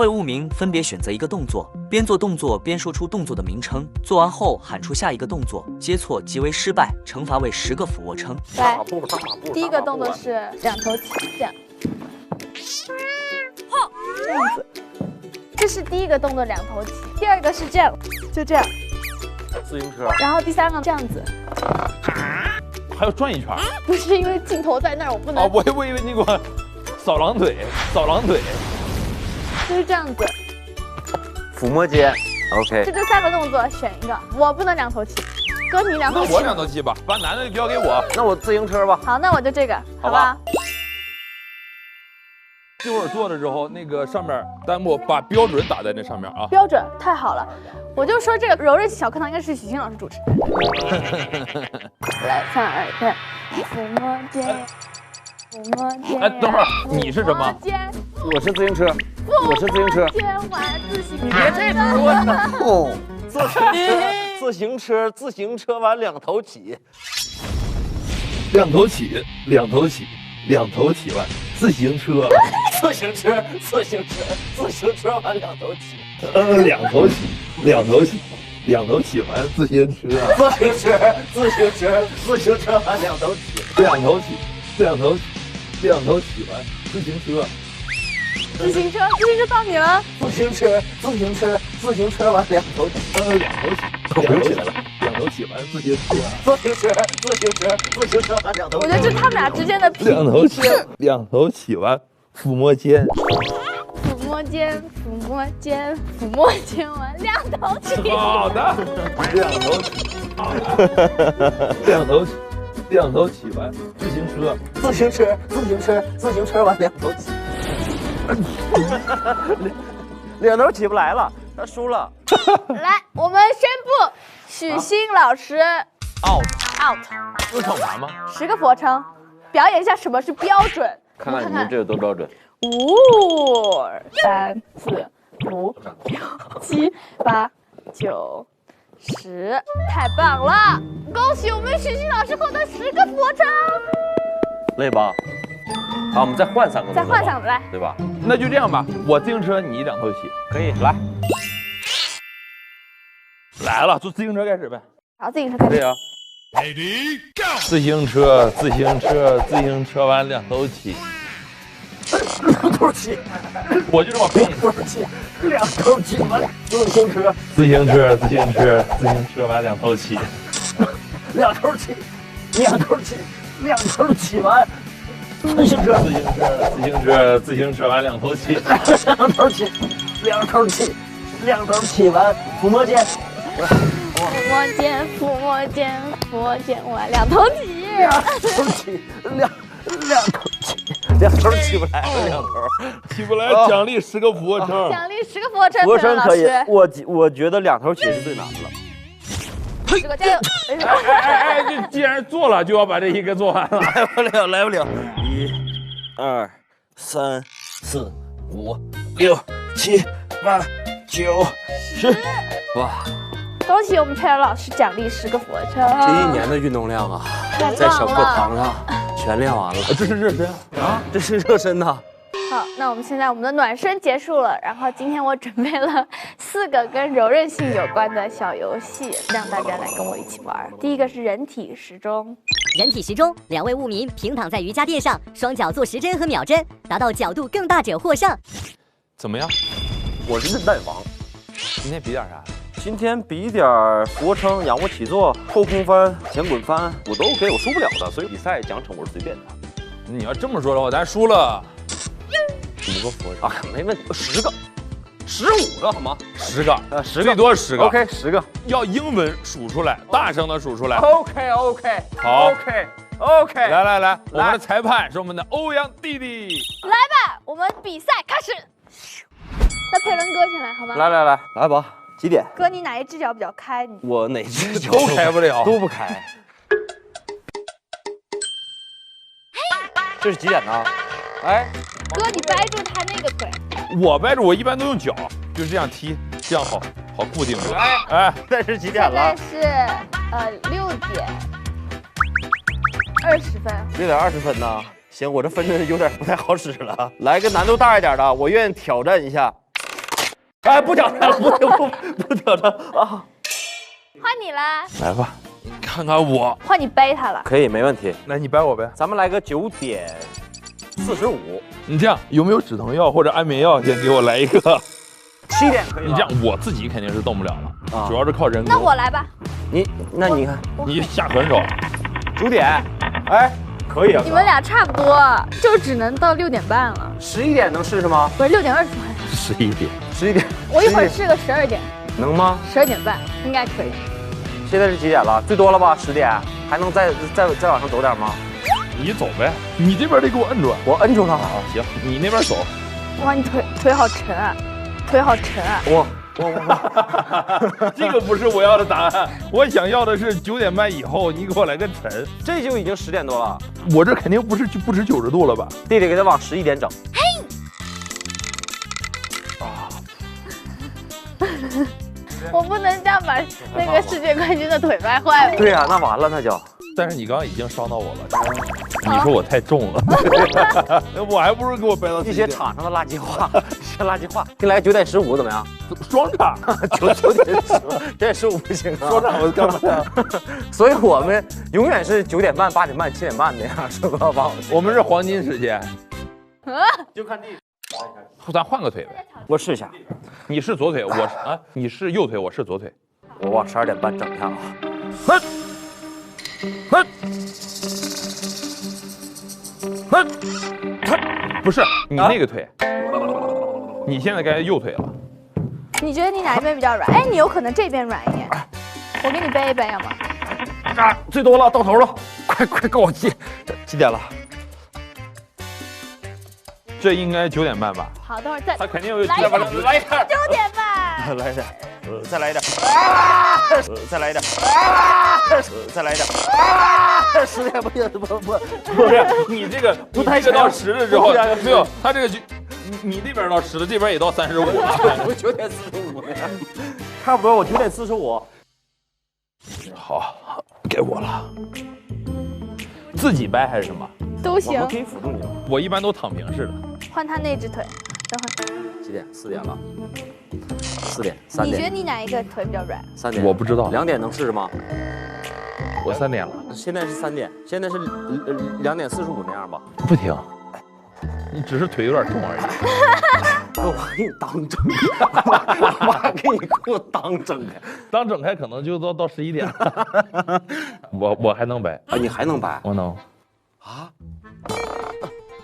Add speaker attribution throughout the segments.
Speaker 1: 为物名分别选择一个动作，边做动作边说出动作的名称，做完后喊出下一个动作，接错即为失败，惩罚为10个俯卧撑。
Speaker 2: 来，第一个动作是两头起，这样，这样子，这是第一个动作，两头起。第二个是这样，就这样，
Speaker 3: 自行车。
Speaker 2: 然后第三个这样子，
Speaker 4: 还要转一圈。
Speaker 2: 不是因为镜头在那儿，我不能。
Speaker 4: 哦，我以为你给我扫狼腿，扫狼腿。
Speaker 2: 就是这样子。
Speaker 3: 抚摸肩 ，OK。
Speaker 2: 就这3个动作选一个，我不能两头起，哥你两头起。
Speaker 4: 那我两头起吧，把男的交给我。
Speaker 3: 那我自行车吧。
Speaker 2: 好，那我就这个，好吧？
Speaker 4: 一会儿做了之后，那个上面弹幕把标准打在那上面啊。
Speaker 2: 标准太好了，我就说这个柔韧小课堂应该是许昕老师主持。来，3、2、1，抚摸肩，抚摸肩。
Speaker 4: 哎，等会儿你是什么？
Speaker 3: 我是自行车，我是自行车。
Speaker 2: 肩玩自行车。
Speaker 3: 你别这么说哦，自行车完两头起，
Speaker 5: 两头起，两头起，两头起完，自行车，
Speaker 3: 自行车完两头起，
Speaker 5: 两头起，两头起，两头起完，自行车，
Speaker 3: 自行车完两头起，
Speaker 5: 两头起，两头起，两头起完，自行车。
Speaker 2: 自行车到你了。
Speaker 3: 自行车完两头起，
Speaker 5: 两头起，两头起来了，两头起完，自行车，
Speaker 3: 自行车完两头起。
Speaker 2: 我觉得这是他们俩之间的
Speaker 5: 两头起，两头起完，抚摸肩，
Speaker 2: 抚摸肩，抚摸肩，抚摸肩完两头起。
Speaker 4: 好的，
Speaker 5: 两头起，两头起，两头起完，自行车，
Speaker 3: 自行车完两头起。两头起不来了，他输了。
Speaker 2: 来，我们宣布许昕老师
Speaker 4: out。
Speaker 2: 有
Speaker 4: 惩罚吗
Speaker 2: ？10个俯卧撑，表演一下什么是标准。
Speaker 3: 看看你们这有多标准。
Speaker 2: 5、3、4、5、6、7、8、9、10，太棒了！恭喜我们许昕老师获得10个俯卧撑。
Speaker 3: 累吧？好，我们再换3个。
Speaker 2: 再换3个来，
Speaker 3: 对吧？
Speaker 4: 那就这样吧，我自行车，你两头起，
Speaker 3: 可以来。
Speaker 4: 来了，坐自行车开始呗。
Speaker 2: 好，自行车开始。
Speaker 3: 对呀。
Speaker 4: 自行车，自行车，自行车完两头起，
Speaker 3: 两头起，
Speaker 4: 我就这么拼。
Speaker 3: 两头起完自行车，
Speaker 4: 自行车，自行车，自行车完两头起，
Speaker 3: 两头起，两头起，两头起完。自行车，
Speaker 4: 自行车，自行车，自行车完两头起，
Speaker 3: 两头起，两头起，两头起完抚摸肩，
Speaker 2: 抚摸肩，抚摸肩，抚摸肩完两头起，
Speaker 3: 两头起，两头起不来，两头
Speaker 4: 起不来，奖励10个俯卧撑，
Speaker 2: 奖励10个俯卧撑。
Speaker 3: 俯卧撑可以，我觉得两头起是最难的了。
Speaker 2: 10个加油！
Speaker 4: 哎，这既然做了，就要把这一个做完了。
Speaker 3: 来不了，1、2、3、4、5、6、7、8、9、10，哇！
Speaker 2: 恭喜我们佩尔老师奖励10个俯卧撑。
Speaker 3: 这1年的运动量啊，在小课堂上全练完了。
Speaker 4: 这是热身
Speaker 3: 啊，这是热身呐。
Speaker 2: 好，那我们现在我们的暖身结束了，然后今天我准备了4个跟柔韧性有关的小游戏，让大家来跟我一起玩。第一个是人体时钟。
Speaker 6: 人体时钟，2位物民平躺在瑜伽垫上，双脚做时针和秒针，达到角度更大者获胜。
Speaker 4: 怎么样？
Speaker 3: 我是韧带王。
Speaker 4: 今天比点啥？
Speaker 3: 今天比点俯卧撑、仰卧起坐、后空翻、前滚翻，我都 OK，我输不了的。所以比赛奖惩我是随便的。
Speaker 4: 你要这么说的话，咱输了。
Speaker 3: 5个俯卧撑啊，没问题，10个，15个好吗
Speaker 4: ？10个
Speaker 3: ，10个，
Speaker 4: 最多10个。
Speaker 3: OK， 10个。
Speaker 4: 要英文数出来，大声的数出来。
Speaker 3: OK，
Speaker 4: 好
Speaker 3: ，OK。
Speaker 4: 来，我们的裁判是我们的欧阳弟弟。
Speaker 2: 来吧，我们比赛开始。那佩伦哥先来好吗？
Speaker 3: 来吧，几点？
Speaker 2: 哥，你哪一只脚比较开？
Speaker 3: 我哪只脚
Speaker 4: 都开不了，
Speaker 3: 都不开。这是几点呢？哎，
Speaker 2: 哥，你掰住他那个腿。
Speaker 4: 我掰住，我一般都用脚，就是这样踢，这样好固定住。哎，
Speaker 3: 这是几点了？
Speaker 2: 现在是6点20分。
Speaker 3: 6点20分呢？行，我这分有点不太好使了。来个难度大一点的，我愿意挑战一下。哎，不挑战了，不挑战啊！
Speaker 2: 换你啦，
Speaker 4: 来吧，你看看我，
Speaker 2: 换你背他了。
Speaker 3: 可以，没问题。
Speaker 4: 来你掰我呗。
Speaker 3: 咱们来个9:45。
Speaker 4: 你这样有没有止疼药或者安眠药？先给我来一个。
Speaker 3: 7点可以吗？
Speaker 4: 你这样我自己肯定是动不了了，
Speaker 3: 啊
Speaker 4: 主要是靠人工。
Speaker 2: 那我来吧。
Speaker 3: 那你看
Speaker 4: 你下狠手，
Speaker 3: 9点，哎，可以啊。
Speaker 2: 你们俩差不多，就只能到6点半了。
Speaker 3: 11点能试试吗
Speaker 2: 不是6点20分，
Speaker 4: 11点。
Speaker 3: ？11点，
Speaker 2: 我一会儿试个12点
Speaker 3: 能吗？
Speaker 2: ，12点半应该可以。
Speaker 3: 现在是几点了？最多了吧？10点，还能再往上走点吗？
Speaker 4: 你走呗，你这边得给我摁住。
Speaker 3: 我摁住了。
Speaker 4: 啊，行，你那边走。
Speaker 2: 哇，你腿好沉啊，腿好沉啊。
Speaker 3: 我
Speaker 4: 这个不是我要的答案，我想要的是9点半以后你给我来个沉。
Speaker 3: 这就已经10点多了。
Speaker 4: 我这肯定不止90度了吧？
Speaker 3: 弟弟给他往11点整。
Speaker 2: 我不能这样把那个世界冠军的腿掰坏了。
Speaker 3: 对呀，那完了，那就。
Speaker 4: 但是你刚刚已经伤到我了，你说我太重了，我还不如给我掰到
Speaker 3: 一些场上的垃圾话，些垃圾话。给你来9点15怎么样？
Speaker 4: 双叉
Speaker 3: 9点15，9点15不行啊。
Speaker 4: 双叉我干嘛呀？
Speaker 3: 所以我们永远是9点半、8点半、7点半那样，是吧？王老师，
Speaker 4: 我们是黄金时间，
Speaker 3: 就看弟弟。
Speaker 4: 咱换个腿呗。
Speaker 3: 我试一下，
Speaker 4: 你是左腿，我是啊，你是右腿，我是左腿。
Speaker 3: 我往12点半整一下啊。
Speaker 4: 不是你那个腿，你现在该右腿了。
Speaker 2: 你觉得你哪一边比较软？哎，你有可能这边软一点。我给你背一背，要吗？
Speaker 3: 啊，最多了，到头了，快跟我记，几点了？
Speaker 4: 这应该9点半吧？
Speaker 2: 好，等会儿再
Speaker 4: 他肯定有
Speaker 2: 来一
Speaker 4: 来
Speaker 2: 点
Speaker 4: 来一点。
Speaker 2: 9点半。
Speaker 3: 来一点，再来一点，再来一点，再来一点。10点不行，
Speaker 4: 不是你这个不太到10了之后，没有他这个就你那边到10了，这边也到35了。
Speaker 3: 我9点45呢，差不多，我9点45。
Speaker 4: 好，该我了。自己掰还是什么？
Speaker 2: 都行
Speaker 3: 我们。可以辅助你。
Speaker 4: 我一般都躺平式的。
Speaker 2: 换他那只腿，等会儿。
Speaker 3: 几点？4点了。4点，3
Speaker 2: 你觉得
Speaker 3: 点，
Speaker 2: 你哪一个腿比较软？
Speaker 3: 3点。
Speaker 4: 我不知道，
Speaker 3: 2点能试试吗？
Speaker 4: 我3点了，
Speaker 3: 现在是3点，现在是2点45那样吧？
Speaker 4: 不停。你只是腿有点痛而已。
Speaker 3: 我给你当整开，我还给你给我当整开。
Speaker 4: 当整开可能就到11点了。我还能掰
Speaker 3: 啊，你还能掰
Speaker 4: 我能，
Speaker 3: 啊？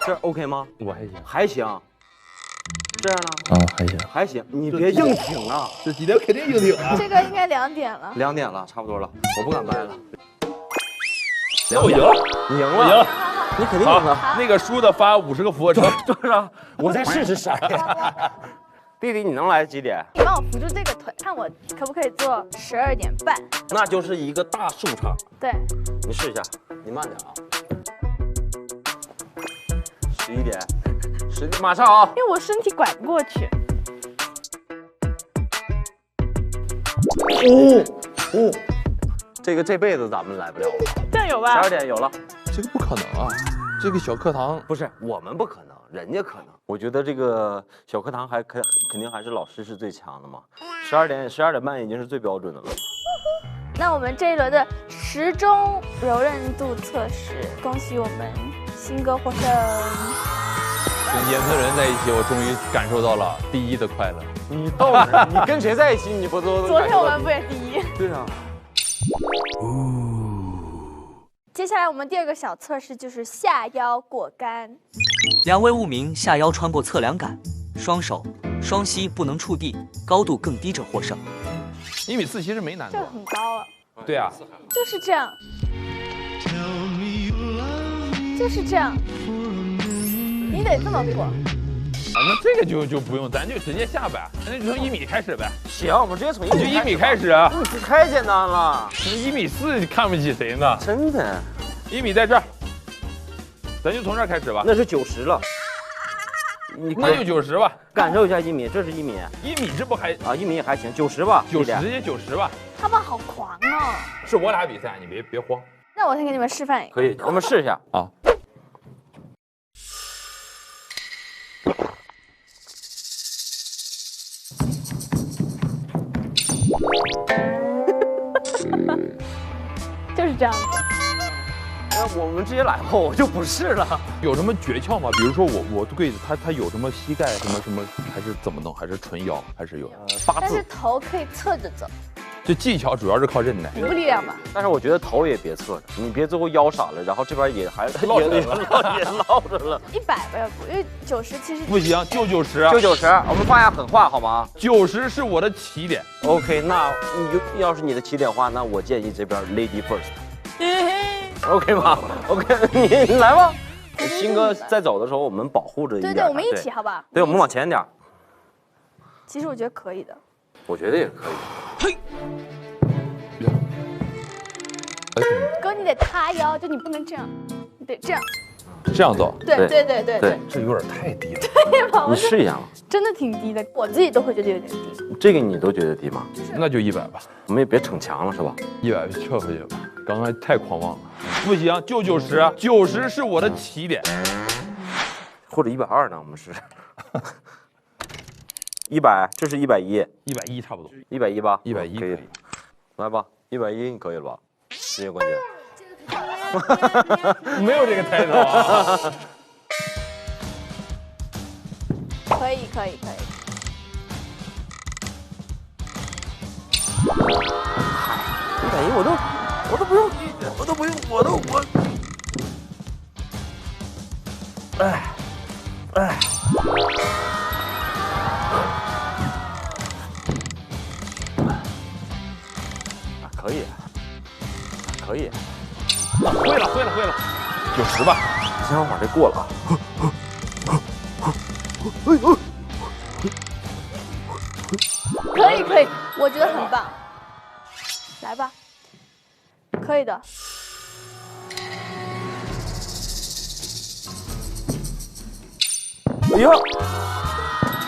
Speaker 3: 这 OK 吗？
Speaker 4: 我还行。
Speaker 3: 还行。这样呢？
Speaker 4: 还行。
Speaker 3: 还行，你别硬挺啊！
Speaker 4: 这几点肯定硬挺啊。
Speaker 2: 这个应该2点了。
Speaker 3: 2点了，差不多了，我不敢掰了。
Speaker 4: 那我赢了，
Speaker 3: 你赢
Speaker 4: 我赢了。
Speaker 3: 了，你肯定赢了。
Speaker 4: 那个输的发50个俯卧撑。
Speaker 3: 多少？我再试试12点。弟弟，你能来几点？
Speaker 2: 你帮我扶住这个腿，看我可不可以做12点半。
Speaker 3: 那就是一个大竖场。
Speaker 2: 对，
Speaker 3: 你试一下，你慢点啊。11点，10点，马上啊！
Speaker 2: 因为我身体拐不过去。
Speaker 3: 这辈子咱们来不了了。
Speaker 2: 这样有吧
Speaker 3: 12点有了。
Speaker 4: 这个不可能啊！这个小课堂
Speaker 3: 不是我们不可能，人家可能。我觉得这个小课堂肯定还是老师是最强的嘛。12点半已经是最标准的了。
Speaker 2: 那我们这一轮的时钟柔韧度测试，恭喜我们新哥获胜。
Speaker 4: 跟严村人在一起，我终于感受到了第一的快乐。
Speaker 3: 你到哪？你跟谁在一起？你不都？
Speaker 2: 昨天我们不也第一？
Speaker 3: 对啊。
Speaker 2: 接下来我们第2个小测试就是下腰过杆。
Speaker 1: 2位物名下腰穿过测量杆，双手双膝不能触地，高度更低者获胜。
Speaker 4: 1.4米其实没难度
Speaker 2: 这个。很高了。
Speaker 4: 对啊，
Speaker 2: 就是这样，就是这样，你得这么过。
Speaker 4: 那这个就不用，咱就直接下呗，那就从1米开始呗，
Speaker 3: 行，我们直接从
Speaker 4: 1米开始啊。
Speaker 3: 太简单了，
Speaker 4: 1.4米看不起谁呢？
Speaker 3: 真的。
Speaker 4: 1米在这儿，咱就从这儿开始吧。
Speaker 3: 那是90了。
Speaker 4: 那就90吧，
Speaker 3: 感受一下1米，这是1米。
Speaker 4: 1米这不还
Speaker 3: 啊？1米还行，90吧
Speaker 4: ，90直接90吧。
Speaker 2: 他们好狂哦！
Speaker 4: 是我俩比赛，你别慌。
Speaker 2: 那我先给你们示范一个。
Speaker 3: 可以，我们试一下
Speaker 4: 啊。
Speaker 2: 就是这样子。
Speaker 3: 我们直接来吧，我就不是了。
Speaker 4: 有什么诀窍吗？比如说我柜子它有什么膝盖什么，还是怎么弄？还是纯腰？还是有
Speaker 3: 八
Speaker 2: 但是
Speaker 3: 字。
Speaker 2: 头可以侧着走，
Speaker 4: 这技巧主要是靠韧带。
Speaker 2: 臀部力量吧。
Speaker 3: 但是我觉得头也别侧着，你别最后腰闪了，然后这边也还
Speaker 4: 落着了
Speaker 3: 也落着了。
Speaker 2: 100吧，要不，因为90其实
Speaker 4: 不行，就90，
Speaker 3: 就90，我们放下狠话好吗
Speaker 4: 90是我的起点。
Speaker 3: ？OK， 那你就要是你的起点话，那我建议这边 Lady First。OK 吗 ？OK， 你来吧。新哥在走的时候，我们保护着一点。
Speaker 2: 对，我们一起，好吧？
Speaker 3: 对，我们往前点。
Speaker 2: 其实我觉得可以的。
Speaker 3: 我觉得也可以。
Speaker 2: 哥，你得塌腰，就你不能这样，你得这样。
Speaker 4: 这样走，
Speaker 2: 对
Speaker 3: 对
Speaker 2: 对对对对，
Speaker 4: 这有点太低了。
Speaker 2: 对吧？
Speaker 3: 你试一下嘛，
Speaker 2: 真的挺低的，我自己都会觉得有点低。
Speaker 3: 这个你都觉得低吗？
Speaker 4: 那就100吧
Speaker 3: 我们也别逞强了，是吧？
Speaker 4: ，100撤回去吧。刚才太狂妄了，不行，就90是我的起点。
Speaker 3: 或者120呢？我们试。100，这是110，110
Speaker 4: 差不多。
Speaker 3: 吧
Speaker 4: 110
Speaker 3: 可以。来吧，110你可以了吧？时间关键。
Speaker 4: 没有这个抬头啊。
Speaker 2: 可以。
Speaker 3: 110我都不用，可以。
Speaker 4: 会了，90吧。
Speaker 3: 先把这过了啊。
Speaker 2: 可以，我觉得很棒。来吧，可以的。
Speaker 3: 哎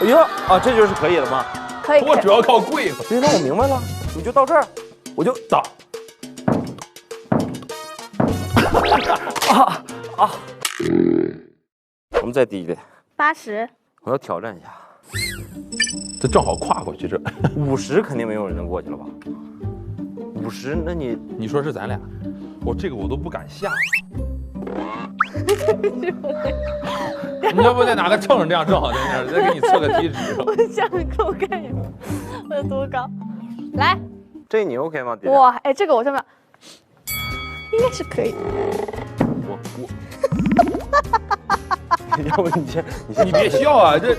Speaker 3: 呀，啊，这就是可以了吗？
Speaker 2: 可以。
Speaker 4: 我主要靠柜子。
Speaker 3: 对，那我明白了，你就到这儿，我就打。我们再低一点，
Speaker 2: 80，
Speaker 3: 我要挑战一下。
Speaker 4: 这正好跨过去这。
Speaker 3: 50肯定没有人能过去了吧？50，那
Speaker 4: 你说是咱俩，这个我都不敢下。你要不再拿个秤这样正好在那儿，再给你测个体脂。
Speaker 2: 我想给我看一下，我有多高？来，
Speaker 3: 这你 OK 吗？弟弟
Speaker 2: 哇，哎，这个我上面应该是可以的。
Speaker 3: 要不你先
Speaker 4: 你别笑啊，这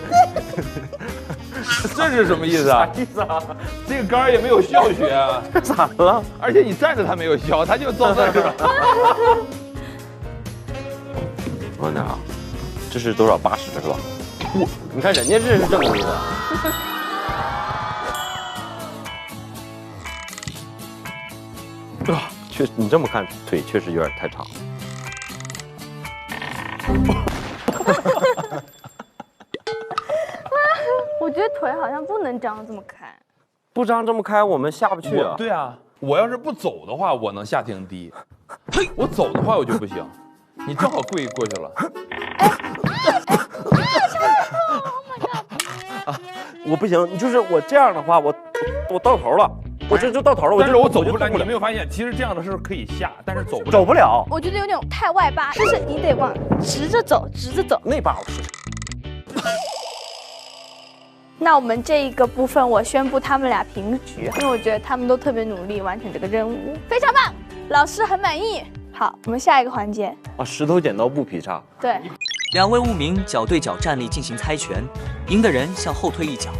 Speaker 4: 是什么意思啊？
Speaker 3: 意思啊？
Speaker 4: 这个杆儿也没有笑穴啊，
Speaker 3: 咋了？
Speaker 4: 而且你站着它没有笑，它就到那儿了。
Speaker 3: 我问点啊，这是多少？80是吧？你看人家这是正规的。确实，你这么看腿确实有点太长。
Speaker 2: 我觉得腿好像不能张这么开。
Speaker 3: 不张这么开，我们下不去啊。
Speaker 4: 对啊，我要是不走的话，我能下挺低。我走的话，我就不行。你正好跪过去了。
Speaker 3: 我不行，就是我这样的话，我到头了，我这就到头了。
Speaker 4: 但是我走
Speaker 3: 就
Speaker 4: 不了，你没有发现，其实这样的是可以下，但是走不了。
Speaker 3: 走不了。
Speaker 2: 我觉得有点太外八，就是你得往直着走。
Speaker 3: 那把我试试。
Speaker 2: 那我们这一个部分，我宣布他们俩平局，因为我觉得他们都特别努力完成这个任务，非常棒，老师很满意。好，我们下一个环节。
Speaker 3: 啊，石头剪刀布劈叉。
Speaker 2: 对，
Speaker 1: 2位物民脚对脚站立进行猜拳，赢的人向后退一脚，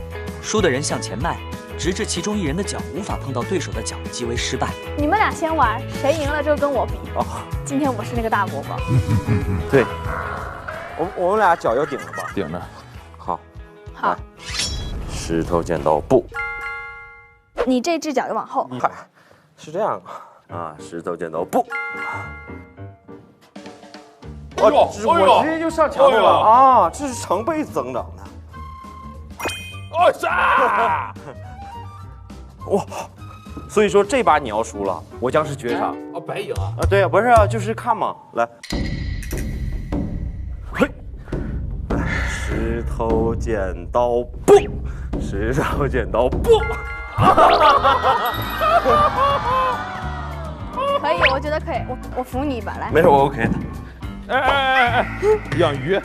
Speaker 1: 输的人向前迈，直至其中一人的脚无法碰到对手的脚，即为失败。
Speaker 2: 你们俩先玩，谁赢了就跟我比。
Speaker 3: 哦，
Speaker 2: 今天我是那个大国宝。
Speaker 3: 对，我们俩脚要顶着吧？
Speaker 4: 顶着。
Speaker 3: 好，
Speaker 2: 好，
Speaker 3: 石头剪刀布。
Speaker 2: 你这只脚就往后。
Speaker 3: 嗨，是这样啊，石头剪刀布。我直接就上墙头了啊！这是成倍增长的。
Speaker 4: 哦杀！
Speaker 3: 哇，所以说这把你要输了，我将是绝杀。
Speaker 4: 啊，白赢啊！
Speaker 3: 啊，对啊，不是啊，就是看嘛，来，嘿，石头剪刀布，石头剪刀布，
Speaker 2: 可以，我觉得可以，我服你一把，来。
Speaker 3: 没事，我 OK 的。
Speaker 4: 哎，养鱼。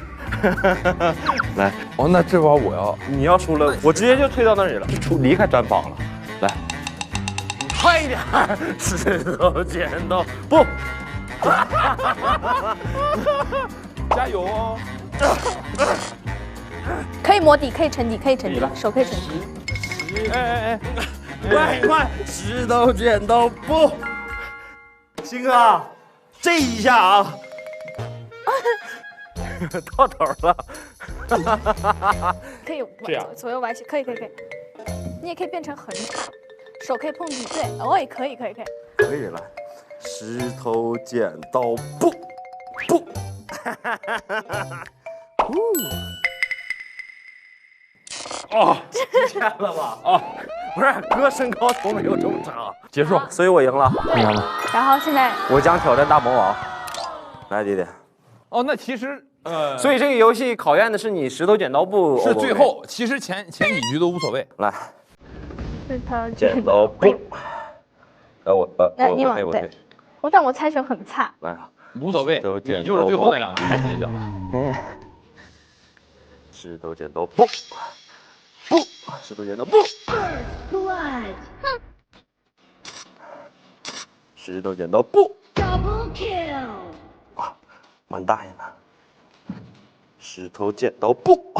Speaker 3: 来，
Speaker 5: 哦，那这把我要，
Speaker 3: 你要输了，我直接就退到那里了，就离开毡房了。来，快一点，石头剪刀布。
Speaker 4: 加油哦！
Speaker 2: 可以摸底，可以沉底，可以沉底，手可以沉底。
Speaker 4: 哎，
Speaker 3: 快！石头剪刀布。鑫哥，这一下啊，到头了。
Speaker 2: 可以
Speaker 4: 这样
Speaker 2: 左右歪斜，可以。你也可以变成横着，手可以碰地，对，哦，也可以。
Speaker 3: 可以了，石头剪刀布。
Speaker 4: 哦，
Speaker 3: 见了吧？哦，不是，哥身高都没有这么长。
Speaker 4: 结束，
Speaker 3: 所以我赢了。
Speaker 2: 然后现在
Speaker 3: 我将挑战大魔王。来，弟弟。
Speaker 4: 哦，那其实
Speaker 3: 所以这个游戏考验的是你石头剪刀布。
Speaker 4: 是最后，其实前几局都无所谓。
Speaker 3: 来，
Speaker 2: 石头
Speaker 3: 剪刀布。
Speaker 2: 来，你往对。但我猜拳很差。
Speaker 3: 来啊，
Speaker 4: 无所谓，你就是最后那2局开心就行。
Speaker 3: 石头剪刀布。石头剪刀布。石头剪刀布。哇，蛮大呀呢。石头剪刀布。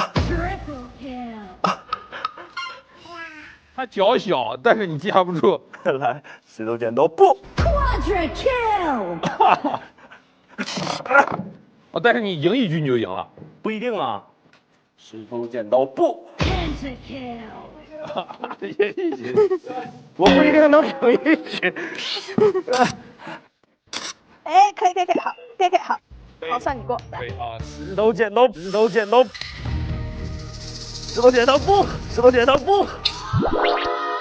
Speaker 4: 他脚小，但是你架不住。
Speaker 3: 来，石头剪刀布。
Speaker 4: 哦，但是你赢1局你就赢了。
Speaker 3: 不一定啊。石头剪刀布。我不一定能赢1局。
Speaker 2: 哎，可以，好，好，算你过。
Speaker 4: 可以啊，
Speaker 3: 石头剪刀布。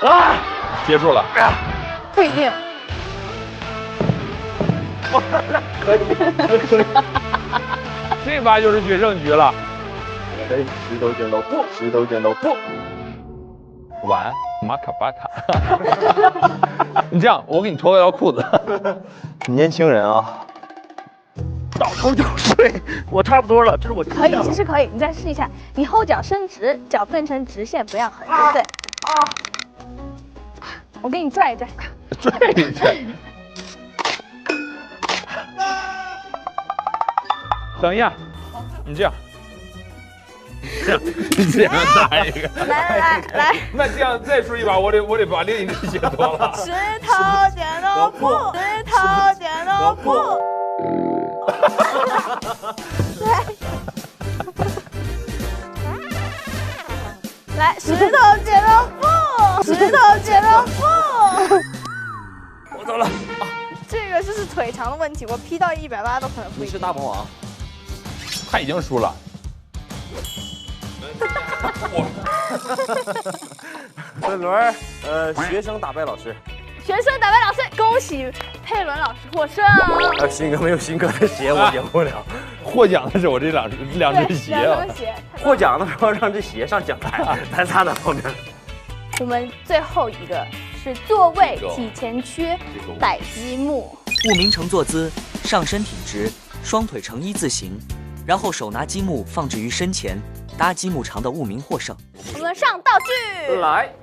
Speaker 3: 啊！
Speaker 4: 结束了。
Speaker 2: 不一定。
Speaker 3: 可以。
Speaker 4: 这把就是决胜局了。
Speaker 3: 石头剪刀布。
Speaker 4: 完，马卡巴卡。你这样，我给你脱掉裤子。
Speaker 3: 年轻人啊，倒头就睡，我差不多了，这是我
Speaker 2: 可以，其实可以，你再试一下，你后脚伸直，脚变成直线，不要横，对不对？我给你拽一拽。
Speaker 4: 拽一拽。等一下，你这样。你这样打一个。
Speaker 2: 来。
Speaker 4: 那这样再输一把，我得把另一只鞋脱了。
Speaker 2: 石头剪刀布。来，石头剪刀布。
Speaker 3: 我走了。
Speaker 2: 这个就是腿长的问题，我劈到180都可能不
Speaker 3: 你
Speaker 2: 一定。
Speaker 3: 是大魔王。
Speaker 4: 他已经输了。
Speaker 3: 这轮学生打败老师。
Speaker 2: 恭喜佩伦老师获胜。
Speaker 3: 鑫哥没有鑫哥的鞋，我赢不了。
Speaker 4: 获奖的是我这两只鞋啊。
Speaker 3: 获奖的时候让这鞋上讲台，咱仨在后面。
Speaker 2: 我们最后一个是座位体前屈摆积木。
Speaker 1: 雾明呈坐姿，上身挺直，双腿呈一字形，然后手拿积木放置于身前，搭积木长的雾明获胜。
Speaker 2: 我们上道具。
Speaker 3: 来。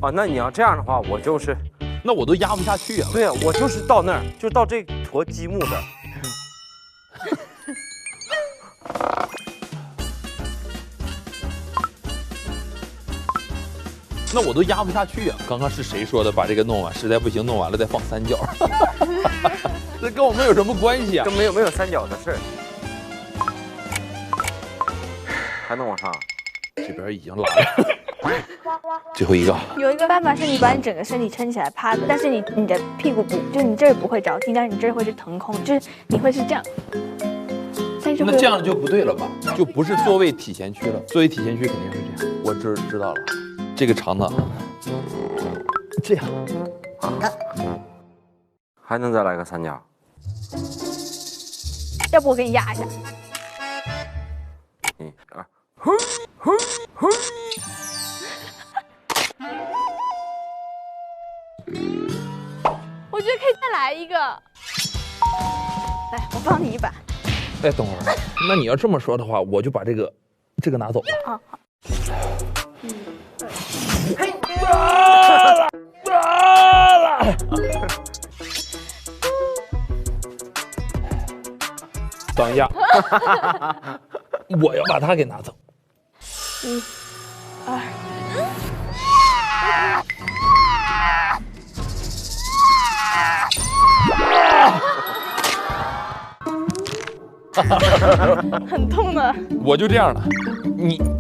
Speaker 3: 啊，那你要这样的话，我就是，
Speaker 4: 那我都压不下去啊。
Speaker 3: 对啊，我就是到那儿，就到这坨积木这儿。
Speaker 4: 那我都压不下去啊！刚刚是谁说的？把这个弄完，实在不行弄完了再放3角。这跟我们有什么关系啊？
Speaker 3: 跟没有3角的事儿。还能往上？
Speaker 4: 这边已经拉了。最后一个。
Speaker 2: 有一个办法是你把你整个身体撑起来趴着，但是你的屁股不，就你这儿不会着地，但是你这儿会是腾空，就是你会是这样。
Speaker 4: 那这样就不对了吧？就不是座位体前屈了。座位体前屈肯定是这样。我知道了。这个长的，这样
Speaker 3: 还能再来个3角？
Speaker 2: 要不我给你压一下。
Speaker 3: 1、2，
Speaker 2: 我来一个。来，我帮你一把。
Speaker 4: 哎，等会儿，那你要这么说的话，我就把这个拿走了。
Speaker 2: 啊，好。
Speaker 4: 等一下，我要把它给拿走。
Speaker 2: 1、2。很痛的。
Speaker 4: 我就这样了，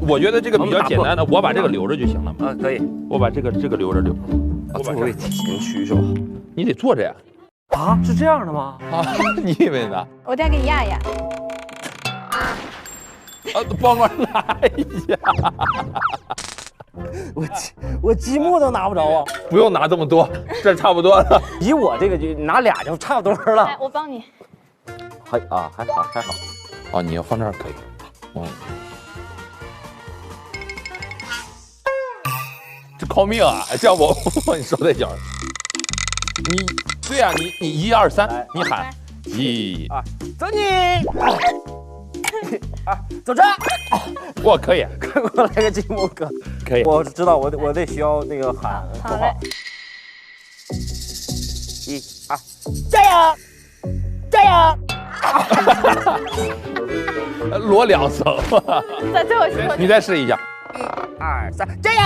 Speaker 4: 我觉得这个比较简单的，我把这个留着就行了嘛。
Speaker 3: 啊，可以。
Speaker 4: 我把这个留着。
Speaker 3: 我把这个体型区是吧？
Speaker 4: 你得坐着呀。
Speaker 3: 啊，是这样的吗？
Speaker 4: 啊，你以为呢？
Speaker 2: 我再给你压一压。
Speaker 4: 帮忙拿一下。
Speaker 3: 我积木都拿不着啊！
Speaker 4: 不用拿这么多，这差不多了。
Speaker 3: 以我这个就拿俩就差不多了。
Speaker 2: 来，我帮你。
Speaker 3: 还好。
Speaker 4: 哦，你要放这儿可以。哦，这靠命啊！这样我帮你捎带脚。对呀，你1、2、3，你喊1、2，
Speaker 3: 走你！1、2，走着。
Speaker 4: 我可以，
Speaker 3: 给我来个积木哥。
Speaker 4: 可以。
Speaker 3: 我知道，我得需要那个喊口号。1、2，加油！
Speaker 4: 摞2层。
Speaker 2: 在最后一个。
Speaker 4: 你再试一下。
Speaker 3: 1、2、3，加油！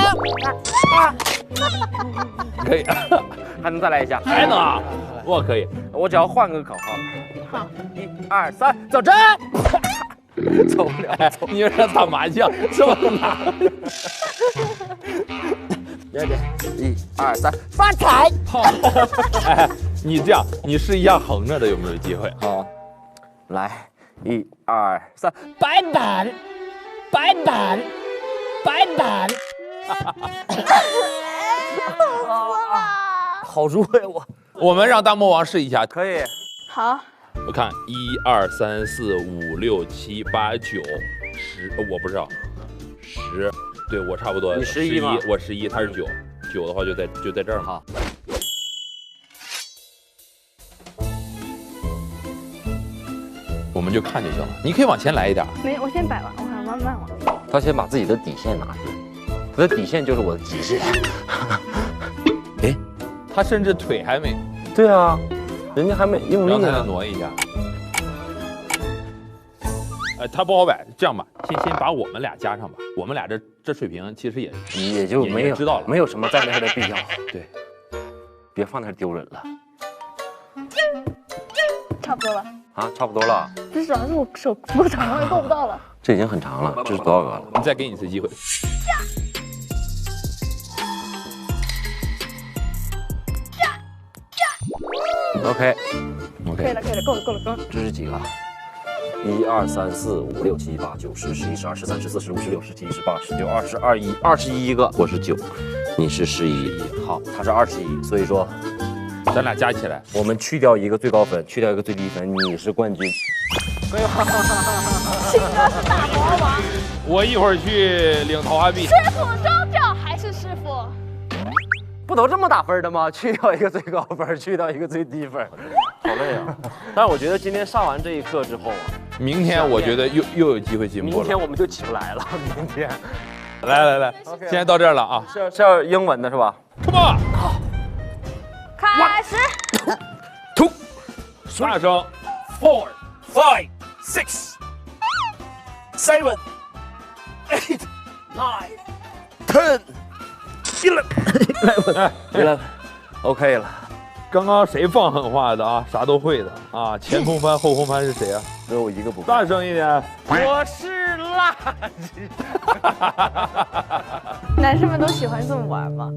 Speaker 4: 可以。
Speaker 3: 还能再来一下？
Speaker 4: 还能啊？我可以。
Speaker 3: 我只要换个口号。
Speaker 2: 好
Speaker 3: ，1、2、3，走着。走不了，
Speaker 4: 你让打麻将这么难？1、
Speaker 3: 2、3，发财！
Speaker 4: 好，哎，你这样，你试一下横着的有没有机会？
Speaker 3: 好，来，1、2、3，
Speaker 7: 白板。
Speaker 3: 好弱呀
Speaker 4: 我们让大魔王试一下，
Speaker 3: 可以。
Speaker 2: 好。
Speaker 4: 我看1、2、3、4、5、6、7、8、9、10，我不知道10，对我差不多。
Speaker 3: 你11吗？
Speaker 4: 我11，他是9的话就在这儿嘛。我们就看就行了。你可以往前来一点。
Speaker 2: 没，我先摆吧，我看慢慢往。
Speaker 3: 他先把自己的底线拿出来，他的底线就是我的极限。
Speaker 4: 哎，他甚至腿还没。
Speaker 3: 对啊。人家还没用力呢，
Speaker 4: 然后再挪一下。他不好摆，这样吧，先把我们俩加上吧。我们俩这水平其实
Speaker 3: 也就没有
Speaker 4: 知道了，
Speaker 3: 没有什么在那儿的必要。
Speaker 4: 对，
Speaker 3: 别放那儿丢人了。
Speaker 2: 差不多了。
Speaker 3: 啊，差不多了。
Speaker 2: 这主要是我手不长了，够不到了。
Speaker 3: 这已经很长了，这是多少个了？
Speaker 4: 你再给你一次机会。
Speaker 3: OK，
Speaker 2: 可以了，够了。
Speaker 3: 这是几个？1、2、3、4、5、6、7、8、9、10、11、12、13、14、15、16、17、18、19、20、21个。我是9，你是11。好，他是21，所以说
Speaker 4: 咱俩加起来，
Speaker 3: 我们去掉一个最高分，去掉一个最低分，你是冠军。
Speaker 2: 可以吗？新哥是大魔王。
Speaker 4: 我一会儿去领桃花币。
Speaker 2: 师傅终究还是师傅。
Speaker 3: 不都这么打分的吗？去掉一个最高分，去掉一个最低分，好累啊！但是我觉得今天上完这一课之后啊，
Speaker 4: 明天我觉得又有机会进步了。
Speaker 3: 明天我们就起不来了。明天，
Speaker 4: 来，今天到这儿了啊！
Speaker 3: 是要英文的是吧
Speaker 4: ？Come on，
Speaker 2: 开始。
Speaker 4: 2，大声
Speaker 5: 4、5、6、7、8、9、10、11
Speaker 3: ，OK 了。
Speaker 4: 刚刚谁放狠话的啊？啥都会的啊！前空翻后空翻是谁啊？
Speaker 3: 只有我一个不会。
Speaker 4: 大声一点！
Speaker 3: 我是垃圾。
Speaker 2: 男生们都喜欢这么玩吗？